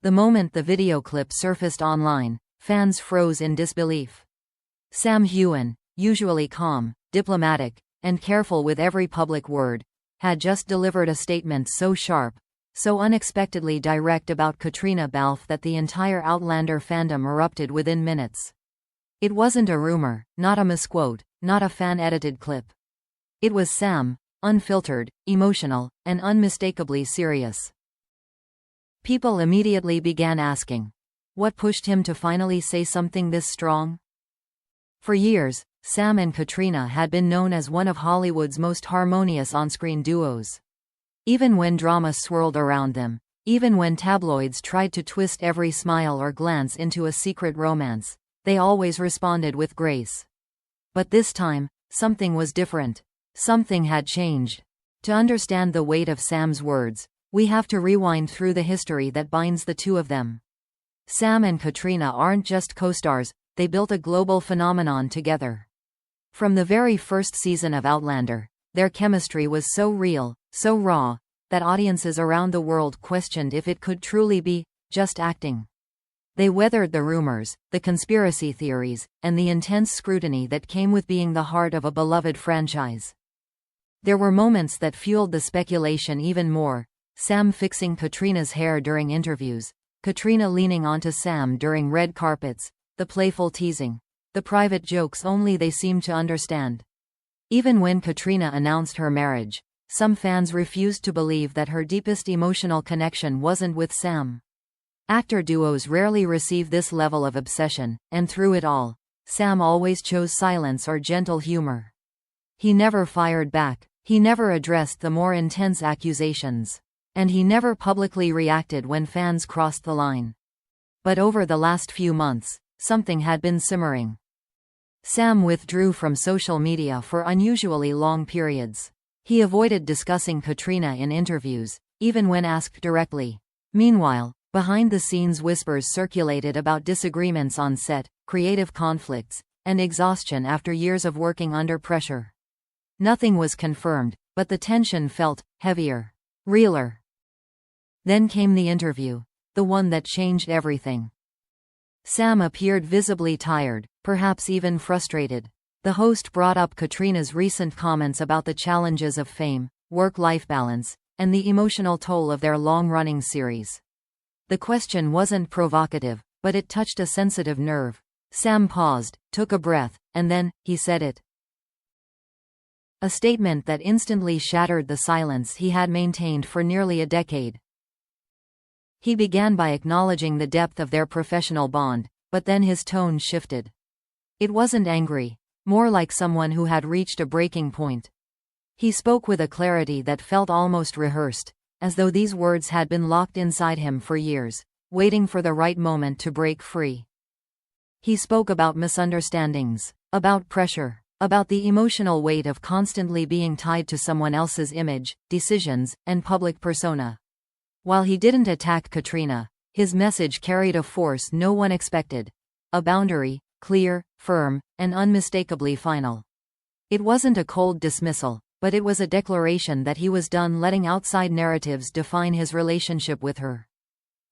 The moment the video clip surfaced online, fans froze in disbelief. Sam Heughan, usually calm, diplomatic, and careful with every public word, had just delivered a statement so sharp, so unexpectedly direct about Caitríona Balfe that the entire Outlander fandom erupted within minutes. It wasn't a rumor, not a misquote, not a fan-edited clip. It was Sam, unfiltered, emotional, and unmistakably serious. People immediately began asking, what pushed him to finally say something this strong? For years, Sam and Caitríona had been known as one of Hollywood's most harmonious on-screen duos. Even when drama swirled around them, even when tabloids tried to twist every smile or glance into a secret romance, they always responded with grace. But this time, something was different. Something had changed. To understand the weight of Sam's words, we have to rewind through the history that binds the two of them. Sam and Caitríona aren't just co-stars, they built a global phenomenon together. From the very first season of Outlander, their chemistry was so real, so raw, that audiences around the world questioned if it could truly be just acting. They weathered the rumors, the conspiracy theories, and the intense scrutiny that came with being the heart of a beloved franchise. There were moments that fueled the speculation even more: Sam fixing Caitríona's hair during interviews, Caitríona leaning onto Sam during red carpets, the playful teasing, the private jokes only they seemed to understand. Even when Caitríona announced her marriage, some fans refused to believe that her deepest emotional connection wasn't with Sam. Actor duos rarely receive this level of obsession, and through it all, Sam always chose silence or gentle humor. He never fired back, he never addressed the more intense accusations, and he never publicly reacted when fans crossed the line. But over the last few months, something had been simmering. Sam withdrew from social media for unusually long periods. He avoided discussing Caitríona in interviews, even when asked directly. Meanwhile, behind-the-scenes whispers circulated about disagreements on set, creative conflicts, and exhaustion after years of working under pressure. Nothing was confirmed, but the tension felt heavier, realer. Then came the interview, the one that changed everything. Sam appeared visibly tired, perhaps even frustrated. The host brought up Caitríona's recent comments about the challenges of fame, work-life balance, and the emotional toll of their long-running series. The question wasn't provocative, but it touched a sensitive nerve. Sam paused, took a breath, and then, he said it. A statement that instantly shattered the silence he had maintained for nearly a decade. He began by acknowledging the depth of their professional bond, but then his tone shifted. It wasn't angry, more like someone who had reached a breaking point. He spoke with a clarity that felt almost rehearsed, as though these words had been locked inside him for years, waiting for the right moment to break free. He spoke about misunderstandings, about pressure, about the emotional weight of constantly being tied to someone else's image, decisions, and public persona. While he didn't attack Caitríona, his message carried a force no one expected. A boundary, clear, firm, and unmistakably final. It wasn't a cold dismissal, but it was a declaration that he was done letting outside narratives define his relationship with her.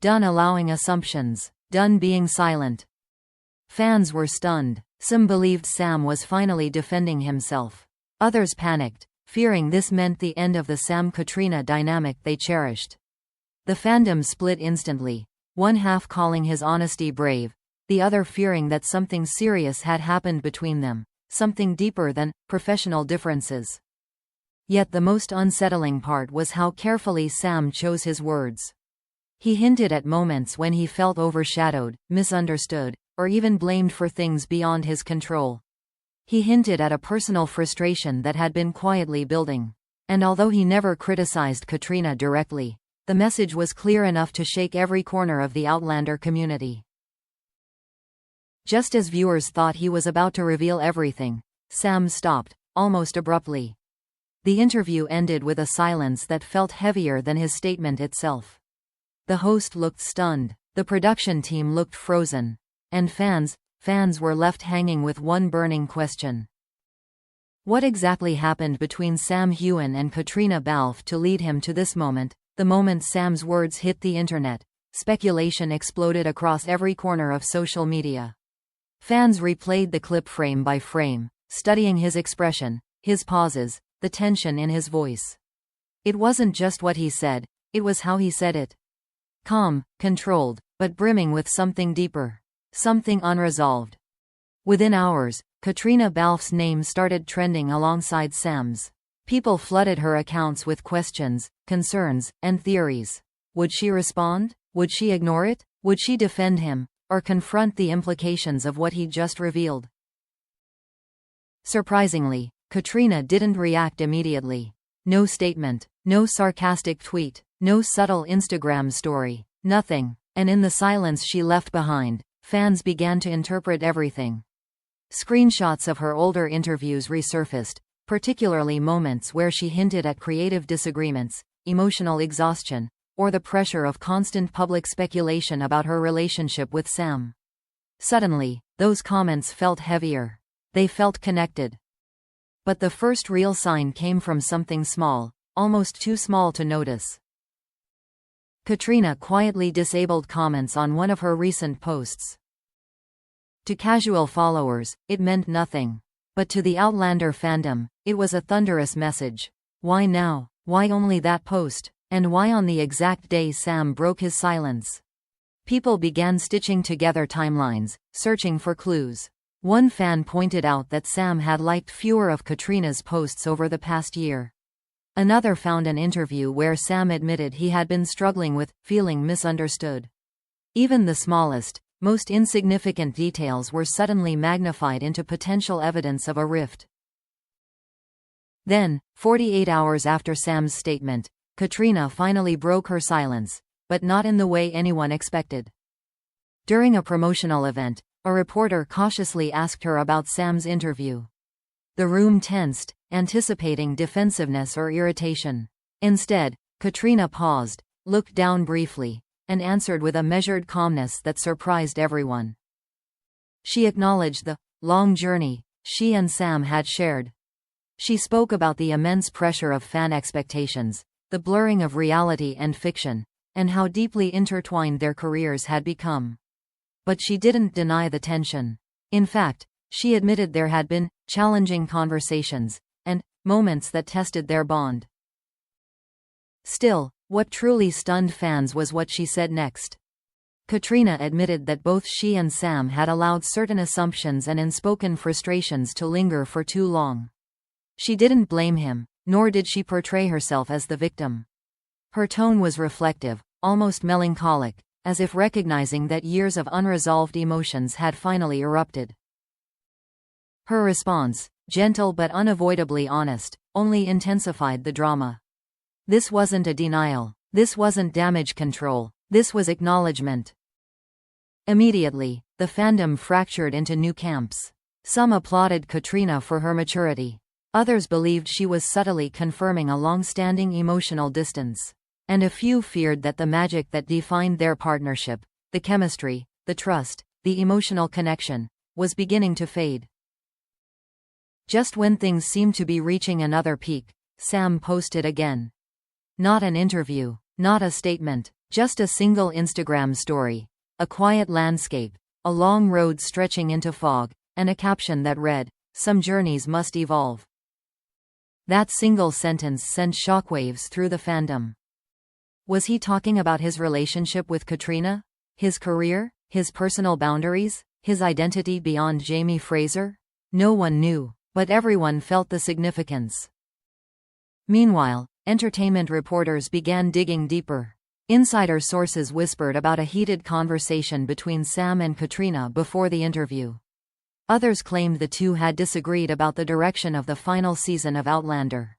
Done allowing assumptions, done being silent. Fans were stunned. Some believed Sam was finally defending himself. Others panicked, fearing this meant the end of the Sam-Caitríona dynamic they cherished. The fandom split instantly, one half calling his honesty brave, the other fearing that something serious had happened between them, something deeper than professional differences. Yet the most unsettling part was how carefully Sam chose his words. He hinted at moments when he felt overshadowed, misunderstood, or even blamed for things beyond his control. He hinted at a personal frustration that had been quietly building. And although he never criticized Caitríona directly, the message was clear enough to shake every corner of the Outlander community. Just as viewers thought he was about to reveal everything, Sam stopped, almost abruptly. The interview ended with a silence that felt heavier than his statement itself. The host looked stunned, the production team looked frozen, and fans were left hanging with one burning question. What exactly happened between Sam Heughan and Caitríona Balfe to lead him to this moment, the moment Sam's words hit the internet, speculation exploded across every corner of social media. Fans replayed the clip frame by frame, studying his expression, his pauses, the tension in his voice. It wasn't just what he said, it was how he said it. Calm, controlled, but brimming with something deeper. Something unresolved. Within hours, Caitríona Balfe's name started trending alongside Sam's. People flooded her accounts with questions, concerns, and theories. Would she respond? Would she ignore it? Would she defend him, or confront the implications of what he just revealed? Surprisingly, Caitríona didn't react immediately. No statement, no sarcastic tweet, no subtle Instagram story, nothing. And in the silence she left behind, fans began to interpret everything. Screenshots of her older interviews resurfaced, particularly moments where she hinted at creative disagreements, emotional exhaustion, or the pressure of constant public speculation about her relationship with Sam. Suddenly, those comments felt heavier. They felt connected. But the first real sign came from something small, almost too small to notice. Caitríona quietly disabled comments on one of her recent posts. To casual followers, it meant nothing. But to the Outlander fandom, it was a thunderous message. Why now? Why only that post? And why on the exact day Sam broke his silence? People began stitching together timelines, searching for clues. One fan pointed out that Sam had liked fewer of Caitríona's posts over the past year. Another found an interview where Sam admitted he had been struggling with feeling misunderstood. Even the smallest, most insignificant details were suddenly magnified into potential evidence of a rift. Then, 48 hours after Sam's statement, Caitríona finally broke her silence, but not in the way anyone expected. During a promotional event, a reporter cautiously asked her about Sam's interview. The room tensed, anticipating defensiveness or irritation. Instead, Caitríona paused, looked down briefly, and answered with a measured calmness that surprised everyone. She acknowledged the long journey she and Sam had shared. She spoke about the immense pressure of fan expectations, the blurring of reality and fiction, and how deeply intertwined their careers had become. But she didn't deny the tension. In fact, she admitted there had been challenging conversations and moments that tested their bond. Still, what truly stunned fans was what she said next. Caitríona admitted that both she and Sam had allowed certain assumptions and unspoken frustrations to linger for too long. She didn't blame him, nor did she portray herself as the victim. Her tone was reflective, almost melancholic, as if recognizing that years of unresolved emotions had finally erupted. Her response, gentle but unavoidably honest, only intensified the drama. This wasn't a denial. This wasn't damage control. This was acknowledgement. Immediately, the fandom fractured into new camps. Some applauded Caitríona for her maturity. Others believed she was subtly confirming a long-standing emotional distance. And a few feared that the magic that defined their partnership, the chemistry, the trust, the emotional connection, was beginning to fade. Just when things seemed to be reaching another peak, Sam posted again. Not an interview, not a statement, just a single Instagram story. A quiet landscape, a long road stretching into fog, and a caption that read, "Some journeys must evolve." That single sentence sent shockwaves through the fandom. Was he talking about his relationship with Caitríona? His career? His personal boundaries? His identity beyond Jamie Fraser? No one knew, but everyone felt the significance. Meanwhile, entertainment reporters began digging deeper. Insider sources whispered about a heated conversation between Sam and Caitríona before the interview. Others claimed the two had disagreed about the direction of the final season of Outlander.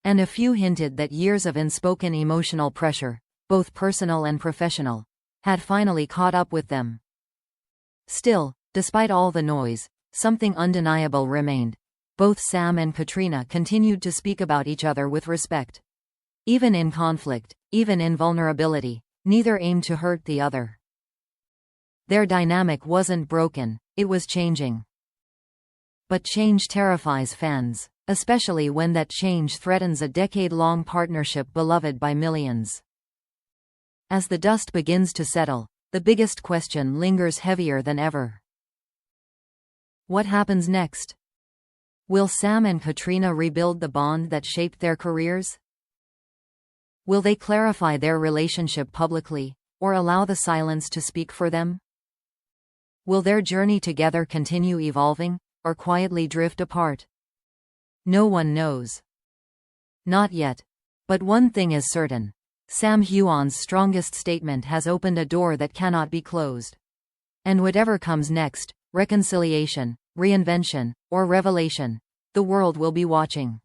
And a few hinted that years of unspoken emotional pressure, both personal and professional, had finally caught up with them. Still, despite all the noise, something undeniable remained. Both Sam and Caitríona continued to speak about each other with respect. Even in conflict, even in vulnerability, neither aimed to hurt the other. Their dynamic wasn't broken, it was changing. But change terrifies fans, especially when that change threatens a decade-long partnership beloved by millions. As the dust begins to settle, the biggest question lingers heavier than ever. What happens next? Will Sam and Caitríona rebuild the bond that shaped their careers? Will they clarify their relationship publicly, or allow the silence to speak for them? Will their journey together continue evolving, or quietly drift apart? No one knows. Not yet. But one thing is certain. Sam Heughan's strongest statement has opened a door that cannot be closed. And whatever comes next, reconciliation, reinvention, or revelation, the world will be watching.